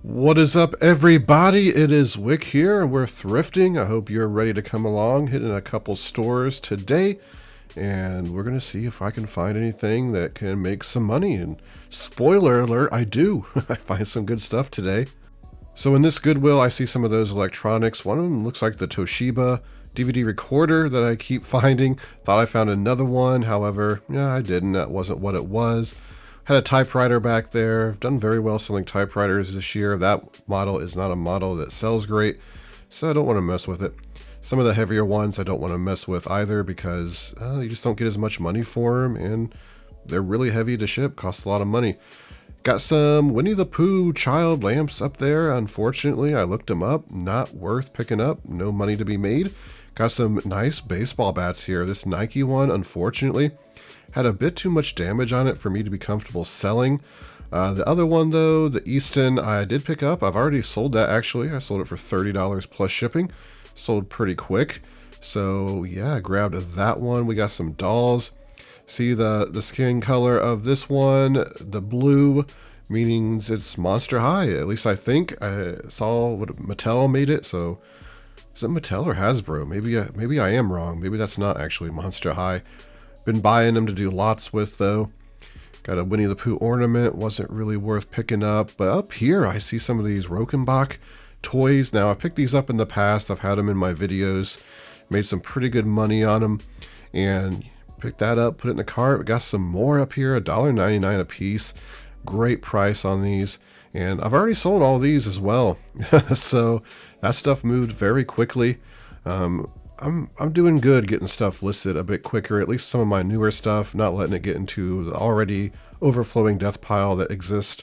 What is up, everybody? It is Wick here, and we're thrifting. I hope you're ready to come along. Hitting a couple stores today, and we're going to see if I can find anything that can make some money. And spoiler alert, I do. I find some good stuff today. So in this Goodwill, I see some of those electronics. One of them looks like the Toshiba DVD recorder that I keep finding. Thought I found another one. However, yeah, I didn't. That wasn't what it was. Had a typewriter back there. I've done very well selling typewriters this year. That model is not a model that sells great, so I don't want to mess with it. Some of the heavier ones I don't want to mess with either because you just don't get as much money for them, and they're really heavy to ship, cost a lot of money. Got some Winnie the Pooh child lamps up there. Unfortunately, I looked them up. Not worth picking up. No money to be made. Got some nice baseball bats here. This Nike one, unfortunately, had a bit too much damage on it for me to be comfortable selling. The other one, though, the Easton, I did pick up. I've already sold that, actually. I sold it for $30 plus shipping. Sold pretty quick. So, yeah, I grabbed that one. We got some dolls. See the skin color of this one, the blue, meaning it's Monster High. At least I think. I saw what Mattel made it, so is it Mattel or Hasbro? Maybe I am wrong. Maybe that's not actually Monster High. Been buying them to do lots with, though. Got a Winnie the Pooh ornament. Wasn't really worth picking up. But up here, I see some of these Rokenbach toys. Now, I've picked these up in the past. I've had them in my videos. Made some pretty good money on them. And picked that up, put it in the cart. We got some more up here, $1.99 a piece. Great price on these. And I've already sold all these as well. So that stuff moved very quickly. I'm doing good getting stuff listed a bit quicker, at least some of my newer stuff, not letting it get into the already overflowing death pile that exists.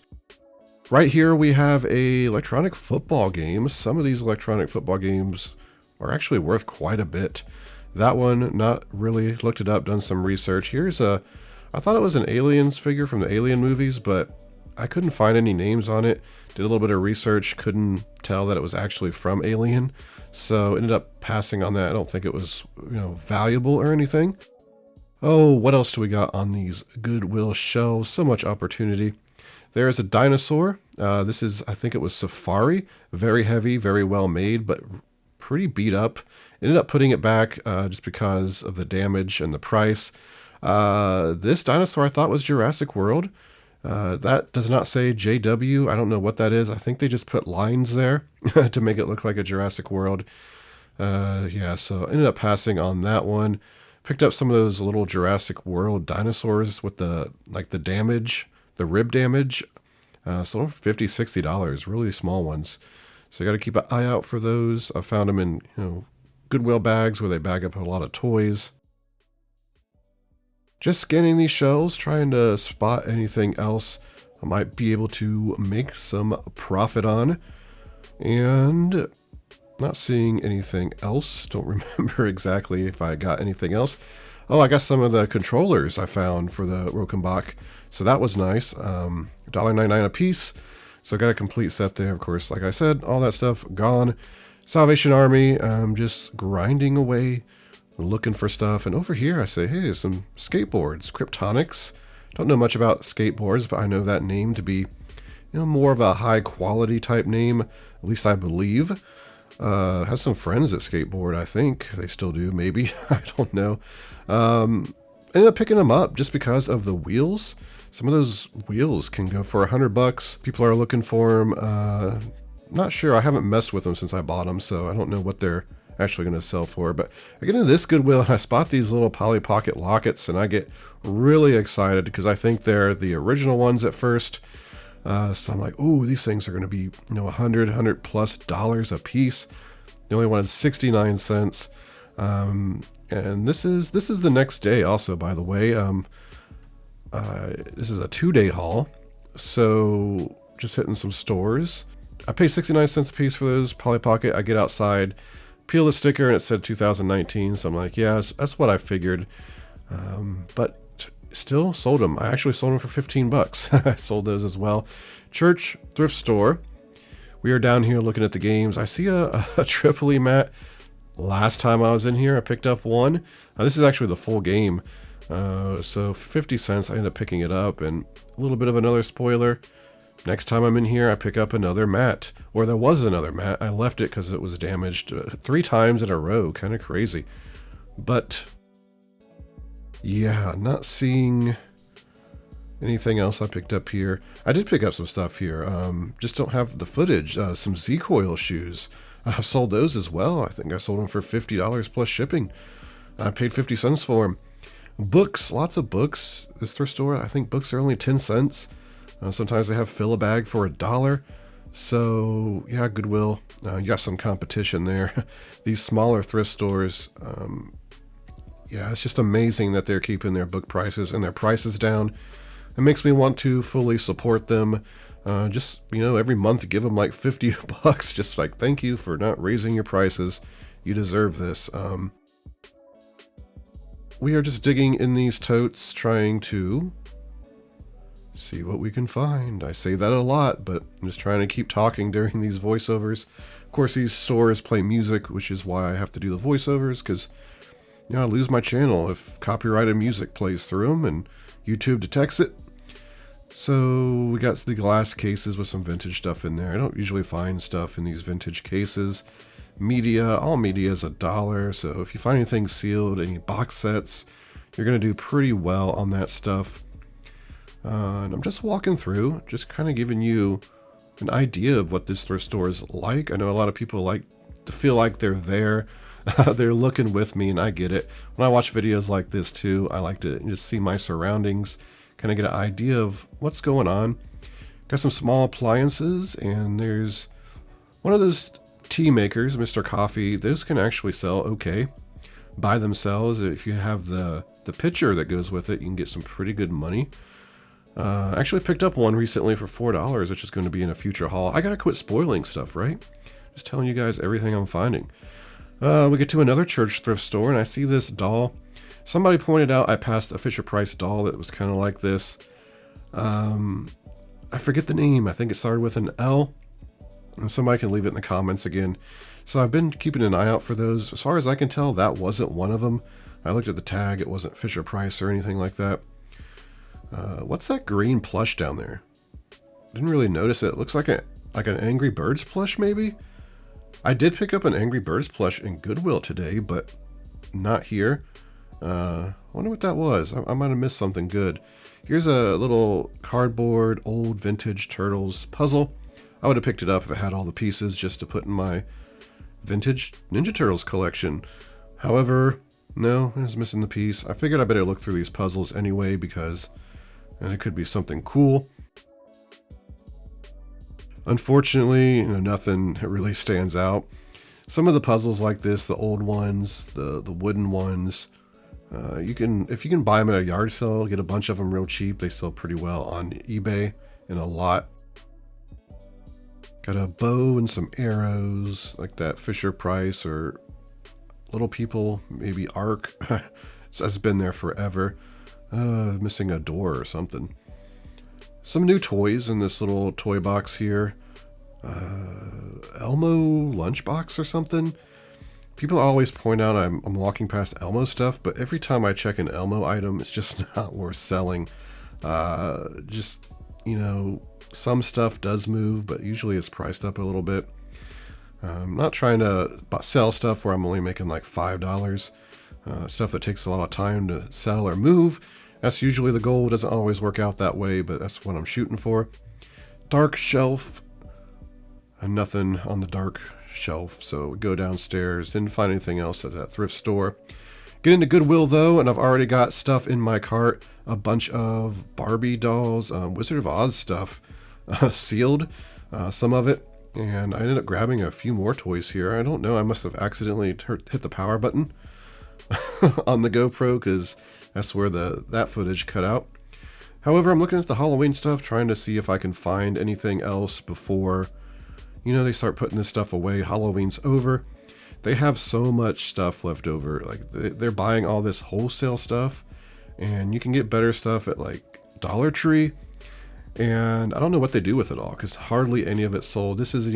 Right here we have a electronic football game. Some of these electronic football games are actually worth quite a bit. That one, not really looked it up, done some research. Here's I thought it was an Aliens figure from the Alien movies, but I couldn't find any names on it. Did a little bit of research, couldn't tell that it was actually from Alien. So ended up passing on that. I don't think it was, valuable or anything. Oh, what else do we got on these Goodwill shelves? So much opportunity. There's a dinosaur. This is, I think it was Safari. Very heavy, very well made, but pretty beat up. Ended up putting it back just because of the damage and the price. This dinosaur I thought was Jurassic World. That does not say JW. I don't know what that is. I think they just put lines there to make it look like a Jurassic World. Yeah, so ended up passing on that one. Picked up some of those little Jurassic World dinosaurs with the damage, the rib damage. Sold for $50, $60, really small ones. So you got to keep an eye out for those. I found them in, Goodwill bags where they bag up a lot of toys. Just scanning these shelves, trying to spot anything else I might be able to make some profit on. And not seeing anything else. Don't remember exactly if I got anything else. Oh, I got some of the controllers I found for the Rokenbach. So that was nice. $1.99 a piece. So I got a complete set there, of course. Like I said, all that stuff gone. Salvation Army, just grinding away, looking for stuff. And over here I say, hey, there's some skateboards. Kryptonics. Don't know much about skateboards, but I know that name to be more of a high quality type name, at least I believe. Has some friends that skateboard, I think they still do, maybe. I don't know. Ended up picking them up just because of the wheels. Some of those wheels can go for $100. People are looking for them. Not sure. I haven't messed with them since I bought them, so I don't know what they're actually going to sell for. But I get into this Goodwill and I spot these little Polly Pocket lockets, and I get really excited because I think they're the original ones at first. So I'm like, ooh, these things are going to be $100 plus a piece. The only one is 69 cents. And this is the next day also, by the way. This is a 2-day haul, so just hitting some stores. I pay 69 cents a piece for those Polly Pocket. I get outside, peel the sticker, and it said 2019. So I'm like, yeah, that's what I figured. But still sold them. I actually sold them for $15. I sold those as well. Church thrift store. We are down here looking at the games. I see a Tripoli mat. Last time I was in here, I picked up one. This is actually the full game. So for 50 cents, I ended up picking it up, and a little bit of another spoiler. Next time I'm in here, I pick up another mat. Or there was another mat. I left it because it was damaged 3 times in a row. Kind of crazy. But yeah, not seeing anything else I picked up here. I did pick up some stuff here. Just don't have the footage. Some Z-Coil shoes. I've sold those as well. I think I sold them for $50 plus shipping. I paid 50 cents for them. Books, lots of books. This thrift store, I think books are only 10 cents. Sometimes they have fill a bag for $1. So yeah, Goodwill. You got some competition there. These smaller thrift stores, yeah, it's just amazing that they're keeping their book prices and their prices down. It makes me want to fully support them. Just, every month give them like 50 bucks. Just like, thank you for not raising your prices. You deserve this. We are just digging in these totes, trying to see what we can find. I say that a lot, but I'm just trying to keep talking during these voiceovers. Of course, these stores play music, which is why I have to do the voiceovers, because I lose my channel if copyrighted music plays through them and YouTube detects it. So we got the glass cases with some vintage stuff in there. I don't usually find stuff in these vintage cases. Media, all media is $1. So if you find anything sealed, any box sets, you're going to do pretty well on that stuff. And I'm just walking through, just kind of giving you an idea of what this thrift store is like. I know a lot of people like to feel like they're there. They're looking with me, and I get it. When I watch videos like this too, I like to just see my surroundings, kind of get an idea of what's going on. Got some small appliances, and there's one of those tea makers, Mr. Coffee. Those can actually sell okay by themselves. If you have the pitcher that goes with it, you can get some pretty good money. Actually picked up one recently for $4, which is going to be in a future haul. I gotta quit spoiling stuff, right? Just telling you guys everything I'm finding. We get to another church thrift store, and I see this doll. Somebody pointed out I passed a Fisher-Price doll that was kind of like this. I forget the name. I think it started with an L. And somebody can leave it in the comments again. So I've been keeping an eye out for those. As far as I can tell, that wasn't one of them. I looked at the tag. It wasn't Fisher-Price or anything like that. What's that green plush down there? Didn't really notice it. It looks like an Angry Birds plush, maybe? I did pick up an Angry Birds plush in Goodwill today, but not here. I wonder what that was. I might have missed something good. Here's a little cardboard old vintage Turtles puzzle. I would have picked it up if it had all the pieces just to put in my vintage Ninja Turtles collection. However, no, I was missing the piece. I figured I better look through these puzzles anyway because it could be something cool. Unfortunately, nothing really stands out. Some of the puzzles like this, the old ones, the wooden ones, if you can buy them at a yard sale, get a bunch of them real cheap. They sell pretty well on eBay in a lot. Got a bow and some arrows, like that Fisher-Price or Little People, maybe Ark. It's been there forever. Missing a door or something. Some new toys in this little toy box here. Elmo lunchbox or something. People always point out I'm walking past Elmo stuff, but every time I check an Elmo item, it's just not worth selling. Some stuff does move, but usually it's priced up a little bit. I'm not trying to sell stuff where I'm only making like $5. Stuff that takes a lot of time to sell or move. That's usually the goal. It doesn't always work out that way, but that's what I'm shooting for. Dark shelf. And nothing on the dark shelf, so we go downstairs. Didn't find anything else at that thrift store. Get into Goodwill though, and I've already got stuff in my cart. A bunch of Barbie dolls, Wizard of Oz stuff, sealed, some of it. And I ended up grabbing a few more toys here. I don't know, I must have accidentally hit the power button on the GoPro, because that's where that footage cut out. However, I'm looking at the Halloween stuff, trying to see if I can find anything else before they start putting this stuff away. Halloween's over. They have so much stuff left over. Like they're buying all this wholesale stuff, and you can get better stuff at like Dollar Tree. And I don't know what they do with it all, because hardly any of it's sold. This is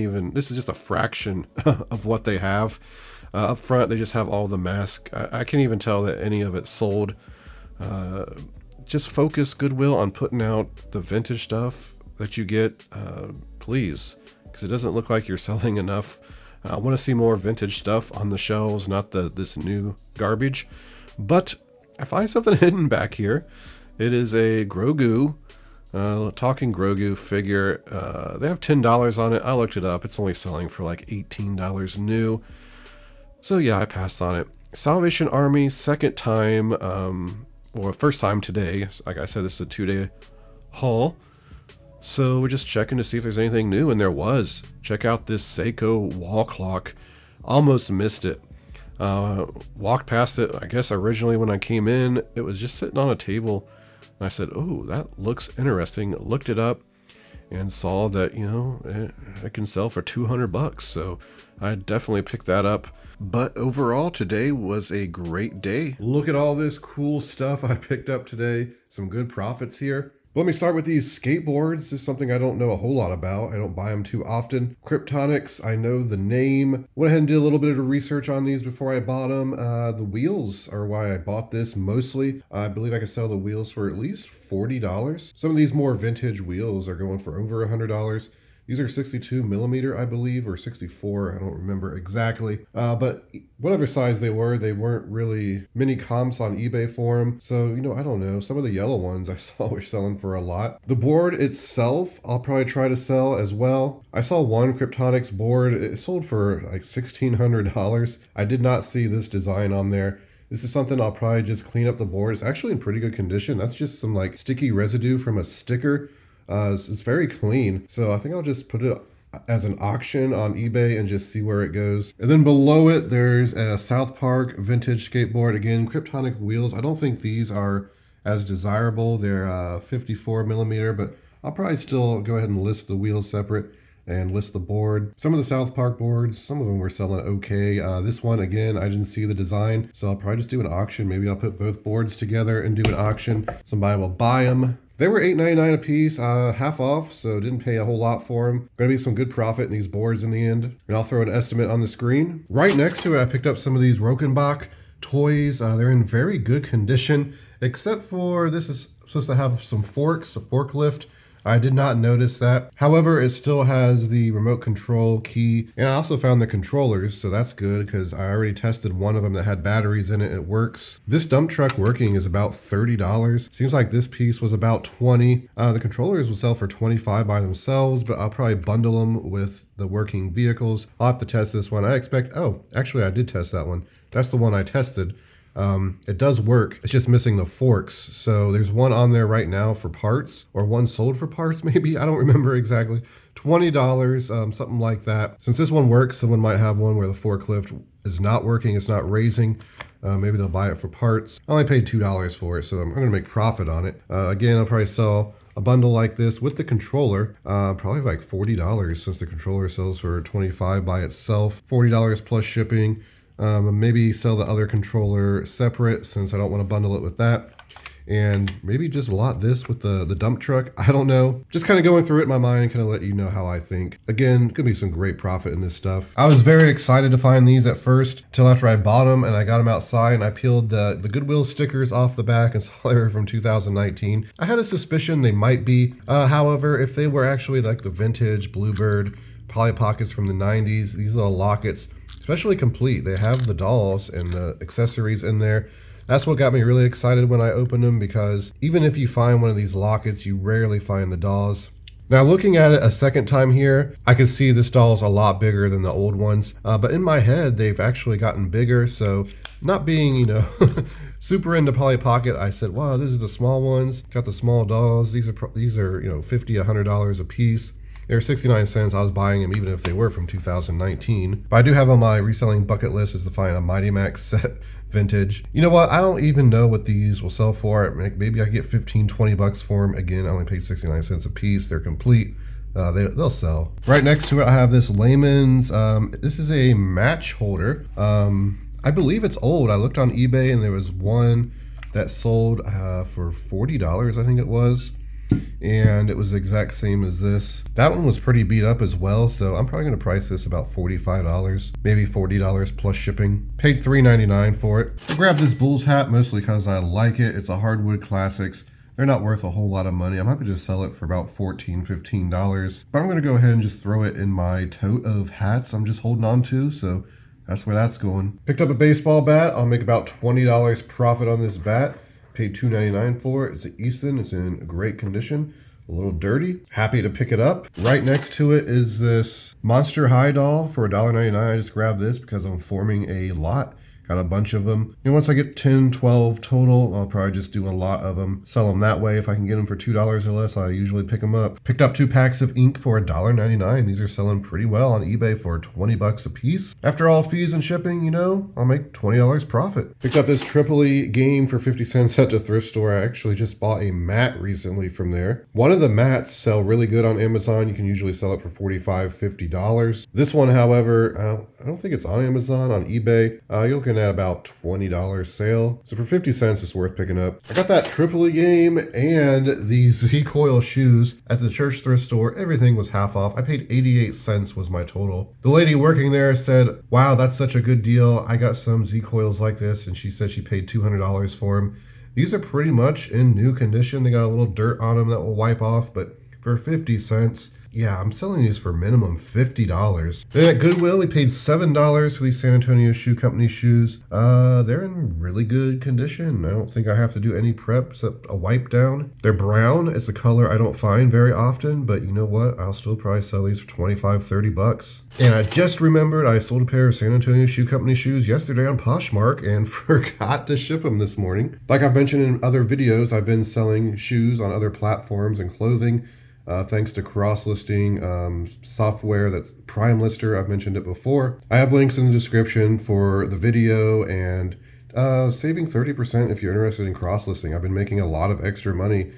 just a fraction of what they have. Up front, they just have all the masks. I can't even tell that any of it's sold. Just focus Goodwill on putting out the vintage stuff. that you get, please, because it doesn't look like you're selling enough. I want to see more vintage stuff on the shelves, not this new garbage. But I find something hidden back here. It is a Grogu, talking Grogu figure. They have $10 on it. I looked it up. It's only selling for like $18 new. So yeah, I passed on it. Salvation Army, second time, or first time today. Like I said, this is a 2-day haul. So we're just checking to see if there's anything new, and there was. Check out this Seiko wall clock. Almost missed it. Walked past it, I guess originally when I came in, it was just sitting on a table. And I said, oh, that looks interesting. Looked it up and saw that, you know, it can sell for $200. So I definitely picked that up. But overall, today was a great day. Look at all this cool stuff I picked up today. Some good profits here. Let me start with these skateboards. This is something I don't know a whole lot about. I don't buy them too often. Kryptonics, I know the name. Went ahead and did a little bit of research on these before I bought them. The wheels are why I bought this mostly. I believe I could sell the wheels for at least $40. Some of these more vintage wheels are going for over $100. These are 62 millimeter, I believe, or 64. I don't remember exactly. But whatever size they weren't really many comps on eBay for them. So, you know, I don't know. Some of the yellow ones I saw were selling for a lot. The board itself, I'll probably try to sell as well. I saw one Kryptonics board. It sold for like $1,600. I did not see this design on there. This is something I'll probably just clean up the board. It's actually in pretty good condition. That's just some like sticky residue from a sticker. It's very clean, so I think I'll just put it as an auction on eBay and just see where it goes. And then below it, there's a South Park vintage skateboard. Again, Kryptonic wheels. I don't think these are as desirable. They're 54 millimeter, but I'll probably still go ahead and list the wheels separate and list the board. Some of the South Park boards, some of them were selling okay. This one, again, I didn't see the design, so I'll probably just do an auction. Maybe I'll put both boards together and do an auction. Somebody will buy them. They were $8.99 a piece, half off, so didn't pay a whole lot for them. Gonna be some good profit in these boards in the end. And I'll throw an estimate on the screen. Right next to it, I picked up some of these Rokenbach toys. They're in very good condition, except for this is supposed to have some forks, a forklift. I did not notice that. However, it still has the remote control key, and I also found the controllers, so that's good because I already tested one of them that had batteries in it. It works. This dump truck working is about $30. Seems like this piece was about $20. The controllers will sell for $25 by themselves, but I'll probably bundle them with the working vehicles. I'll have to test this one. I expect, oh, actually I did test that one. That's the one I tested. It does work. It's just missing the forks. So there's one on there right now for parts, or one sold for parts maybe. I don't remember exactly. $20, something like that. Since this one works, someone might have one where the forklift is not working. It's not raising. Maybe they'll buy it for parts. I only paid $2 for it, so I'm going to make profit on it. Again, I'll probably sell a bundle like this with the controller, probably like $40 since the controller sells for $25 by itself. $40 plus shipping. Maybe sell the other controller separate since I don't want to bundle it with that. And maybe just lot this with the dump truck. I don't know. Just kind of going through it in my mind, kind of let you know how I think. Again, could be some great profit in this stuff. I was very excited to find these at first till after I bought them and I got them outside and I peeled the Goodwill stickers off the back and saw they were from 2019. I had a suspicion they might be. However, if they were actually like the vintage Bluebird Polly Pockets from the 90s, these little lockets, especially complete. They have the dolls and the accessories in there. That's what got me really excited when I opened them, because even if you find one of these lockets, you rarely find the dolls. Now looking at it a second time here, I can see this doll's a lot bigger than the old ones, but in my head, they've actually gotten bigger. So not being, you know, super into Polly Pocket, I said, wow, this is the small ones. It's got the small dolls. These are you know, $50, $100 a piece. They were 69 cents. I was buying them even if they were from 2019. But I do have on my reselling bucket list is to find a Mighty Max set vintage. You know what? I don't even know what these will sell for. Maybe I can get 15, 20 bucks for them. Again, I only paid 69 cents a piece. They're complete. They'll sell. Right next to it, I have this Layman's. This is a match holder. I believe it's old. I looked on eBay and there was one that sold for $40, I think it was. And it was the exact same as this. That one was pretty beat up as well, so I'm probably going to price this about $45, maybe $40 plus shipping. Paid $3.99 for it. I grabbed this Bulls hat mostly because I like it. It's a Hardwood Classics They're not worth a whole lot of money. I'm happy to sell it for about $14, $15. But I'm going to go ahead and just throw it in my tote of hats I'm just holding on to. So that's where that's going. Picked up a baseball bat. I'll make about $20 profit on this bat. Paid $2.99 for it. It's an Easton. It's in great condition. A little dirty. Happy to pick it up. Right next to it is this Monster High doll for $1.99. I just grabbed this because I'm forming a lot. Got a bunch of them. And once I get 10, 12 total, I'll probably just do a lot of them. Sell them that way. If I can get them for $2 or less, I usually pick them up. Picked up 2 packs of ink for $1.99. These are selling pretty well on eBay for 20 bucks a piece. After all fees and shipping, you know, I'll make $20 profit. Picked up this Tripoli game for 50 cents at the thrift store. I actually just bought a mat recently from there. One of the mats sell really good on Amazon. You can usually sell it for $45, $50. This one, however, I don't think it's on Amazon. On eBay, you're looking at about $20 sale. So for 50 cents, it's worth picking up. I got that Tripoli game and these Z-Coil shoes at the church thrift store. Everything was half off. I paid 88 cents was my total. The lady working there said, wow, that's such a good deal. I got some Z-Coils like this. And she said she paid $200 for them. These are pretty much in new condition. They got a little dirt on them that will wipe off, but for 50 cents, yeah, I'm selling these for minimum $50. Then at Goodwill, we paid $7 for these San Antonio Shoe Company shoes. They're in really good condition. I don't think I have to do any prep except a wipe down. They're brown. It's a color I don't find very often, but you know what? I'll still probably sell these for 25, 30 bucks. And I just remembered I sold a pair of San Antonio Shoe Company shoes yesterday on Poshmark and forgot to ship them this morning. Like I've mentioned in other videos, I've been selling shoes on other platforms and clothing. Thanks to cross-listing software that's Prime Lister. I've mentioned it before. I have links in the description for the video and saving 30% if you're interested in cross-listing. I've been making a lot of extra money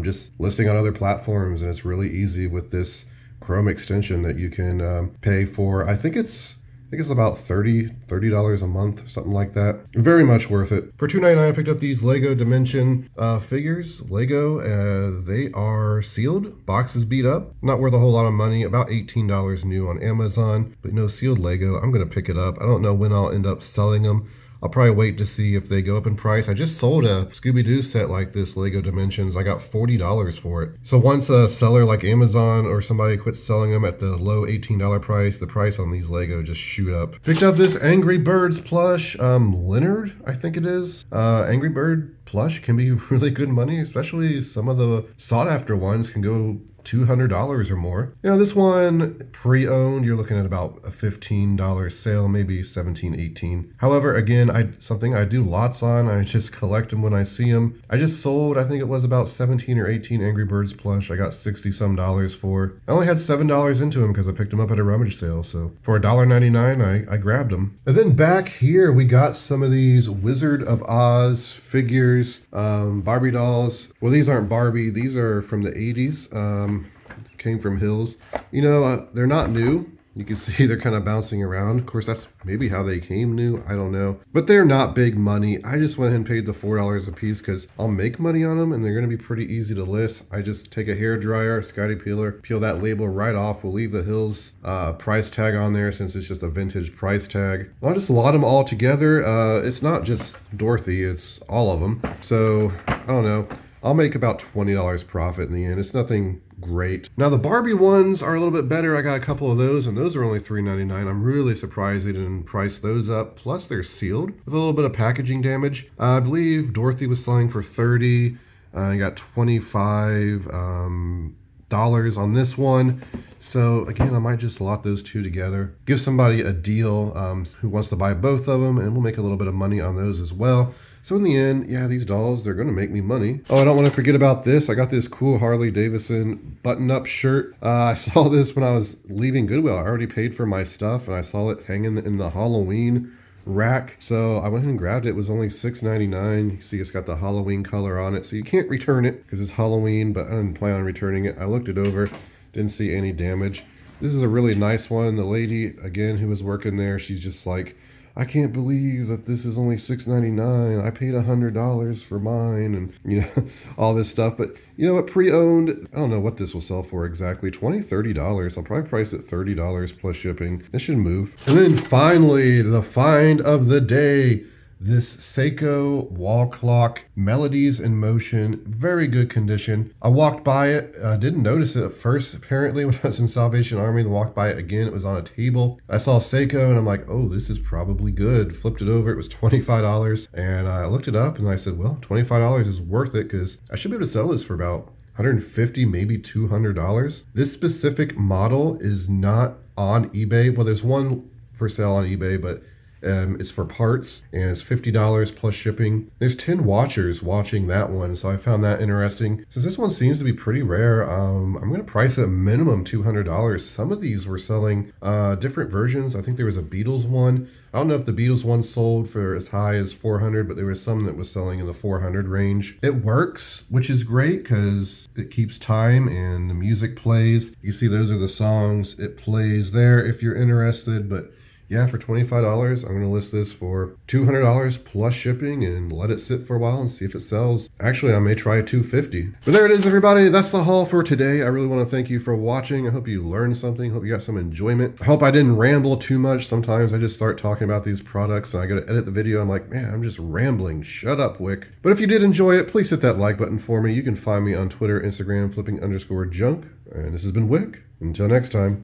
just listing on other platforms, and it's really easy with this Chrome extension that you can pay for. I think it's about $30 a month, something like that. Very much worth it. For $2.99, I picked up these Lego Dimension figures. Lego, they are sealed. Boxes beat up. Not worth a whole lot of money. About $18 new on Amazon. But no, sealed Lego. I'm going to pick it up. I don't know when I'll end up selling them. I'll probably wait to see if they go up in price. I just sold a Scooby-Doo set like this, Lego Dimensions. I got $40 for it. So once a seller like Amazon or somebody quits selling them at the low $18 price, the price on these Lego just shoot up. Picked up this Angry Birds plush, Leonard, I think it is. Angry Bird plush can be really good money, especially some of the sought after ones can go $200 or more. You know, this one pre-owned, you're looking at about a $15 sale, maybe $17, $18. However, again, something I do lots on. I just collect them when I see them. I just sold, I think it was about 17 or 18 Angry Birds plush. I got 60 some dollars for. I only had $7 into them because I picked them up at a rummage sale. So for $1.99, I grabbed them. And then back here, we got some of these Wizard of Oz figures, Barbie dolls. Well, these aren't Barbie. These are from the 80s. Came from Hills. You know, they're not new. You can see they're kind of bouncing around. Of course, that's maybe how they came new. I don't know. But they're not big money. I just went ahead and paid the $4 a piece because I'll make money on them and they're going to be pretty easy to list. I just take a hair dryer, Scotty peeler, peel that label right off. We'll leave the Hills price tag on there since it's just a vintage price tag. I'll just lot them all together. It's not just Dorothy, it's all of them. So, I don't know. I'll make about $20 profit in the end. It's nothing great. Now the Barbie ones are a little bit better. I got a couple of those and those are only $3.99. I'm really surprised they didn't price those up. Plus they're sealed with a little bit of packaging damage. I believe Dorothy was selling for $30. I got $25 on this one. So again, I might just lot those two together. Give somebody a deal who wants to buy both of them and we'll make a little bit of money on those as well. So in the end, yeah, these dolls, they're going to make me money. Oh, I don't want to forget about this. I got this cool Harley Davidson button-up shirt. I saw this when I was leaving Goodwill. I already paid for my stuff, and I saw it hanging in the Halloween rack. So I went ahead and grabbed it. It was only $6.99. You see it's got the Halloween color on it. So you can't return it because it's Halloween, but I didn't plan on returning it. I looked it over, didn't see any damage. This is a really nice one. The lady, again, who was working there, she's just like, I can't believe that this is only $6.99. I paid $100 for mine and, you know, all this stuff. But you know what, pre-owned, I don't know what this will sell for exactly. $20, $30. I'll probably price it $30 plus shipping. This should move. And then finally, the find of the day. this Seiko wall clock, Melodies in Motion, very good condition. I walked by it, didn't notice it at first. Apparently when I was in Salvation Army and walked by it again, it was on a table. I saw Seiko and I'm like, oh, this is probably good. Flipped it over, it was $25. And I looked it up and I said, well, $25 is worth it because I should be able to sell this for about $150, maybe $200. This specific model is not on eBay. Well, there's one for sale on eBay, but it's for parts and it's $50 plus shipping. There's 10 watchers watching that one, so I found that interesting. Since this one seems to be pretty rare, I'm going to price it a minimum $200. Some of these were selling different versions. I think there was a Beatles one. I don't know if the Beatles one sold for as high as 400, but there was some that was selling in the 400 range. It works, which is great because it keeps time and the music plays. You see those are the songs. It plays there if you're interested, but yeah, for $25, I'm going to list this for $200 plus shipping and let it sit for a while and see if it sells. Actually, I may try $250. But there it is, everybody. That's the haul for today. I really want to thank you for watching. I hope you learned something. Hope you got some enjoyment. I hope I didn't ramble too much. Sometimes I just start talking about these products and I got to edit the video. I'm like, man, I'm just rambling. Shut up, Wick. But if you did enjoy it, please hit that like button for me. You can find me on Twitter, Instagram, flipping_junk. And this has been Wick. Until next time.